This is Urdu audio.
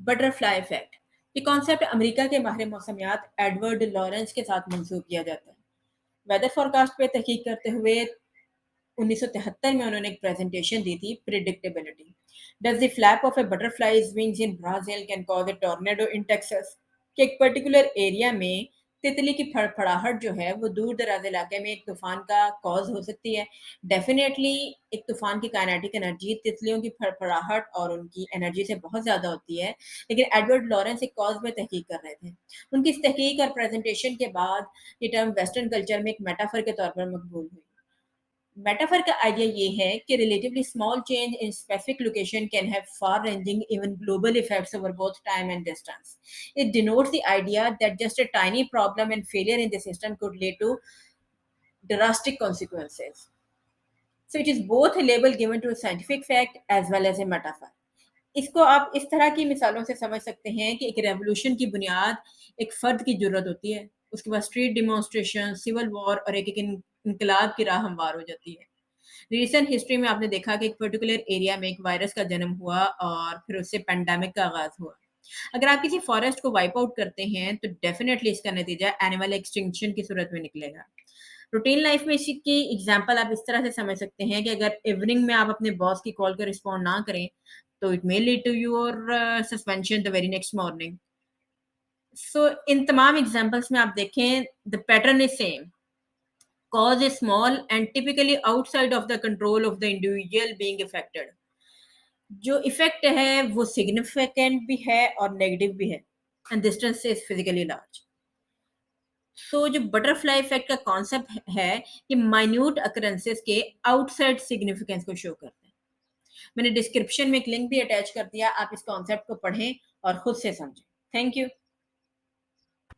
بٹرفلائی افیکٹ، یہ کانسیپٹ امریکہ کے ماہر موسمیات ایڈورڈ لارنس کے ساتھ منسوب کیا جاتا ہے. ویدر فورکاسٹ پہ تحقیق کرتے ہوئے 1973 میں انہوں نے ایک پریزنٹیشن دی تھی، predictability. Does the flap of a butterfly's wings in Brazil can cause a tornado in Texas, کہ ایک پرٹیکولر ایریا میں تتلی کی پھڑپھڑاہٹ جو ہے وہ دور دراز علاقے میں ایک طوفان کا کاز ہو سکتی ہے. ڈیفینیٹلی ایک طوفان کی کائنیٹک انرجی تتلیوں کی پھڑپھڑاہٹ اور ان کی انرجی سے بہت زیادہ ہوتی ہے، لیکن ایڈورڈ لارنس ایک کاز میں تحقیق کر رہے تھے. ان کی اس تحقیق اور پریزنٹیشن کے بعد یہ ٹرم ویسٹرن کلچر میں ایک میٹافر کے طور پر مقبول ہوئی. میٹافر کا آئیڈیا یہ ہے کہ relatively small change in specific location can have for ranging even global effects over both time and distance. It denotes the idea that just a tiny problem and failure in the system could lead to drastic consequences. So it is both a label given to a scientific fact as well as a metaphor. اس کو آپ اس طرح کی مثالوں سے سمجھ سکتے ہیں کہ ایک ریولوشن کی بنیاد ایک فرد کی جرت ہوتی ہے، اس کے بعد اسٹریٹ ڈیمونسٹریشن، سول وار اور ایک انقلاب کی راہ ہموار ہو جاتی ہے. ریسنٹ ہسٹری میں آپ نے دیکھا کہ ایک پرٹیکولر ایریا میں ایک وائرس کا جنم ہوا اور پھر اس سے پینڈیمک کا آغاز ہوا. اگر آپ کسی فارسٹ کو وائپ آؤٹ کرتے ہیں تو ڈیفینیٹلی اس کا نتیجہ اینیمل ایکسٹنکشن کی صورت میں نکلے گا. روٹین لائف میں اس کی ایگزامپل آپ اس طرح سے سمجھ سکتے ہیں کہ اگر ایوننگ میں آپ اپنے باس کی کال کو رسپونڈ نہ کریں تو it may lead to your suspension the very next morning. سو ان تمام ایگزامپلس میں آپ دیکھیں the pattern is same. Cause is small and typically outside of the control of the individual being affected. جو افیکٹ ہے وہ سگنیفیکینٹ بھی ہے اور نیگیٹو بھی ہے and distance is physically large. سو جو بٹرفلائی افیکٹ کا کانسیپٹ ہے یہ مائنیوٹ اکرنسز کے آؤٹ سائڈ سگنیفیکینس کو شو کرتا ہے. میں نے ڈسکرپشن میں ایک لنک بھی اٹیچ کر دیا، آپ اس کانسیپٹ کو پڑھیں اور خود سے سمجھیں. Thank you.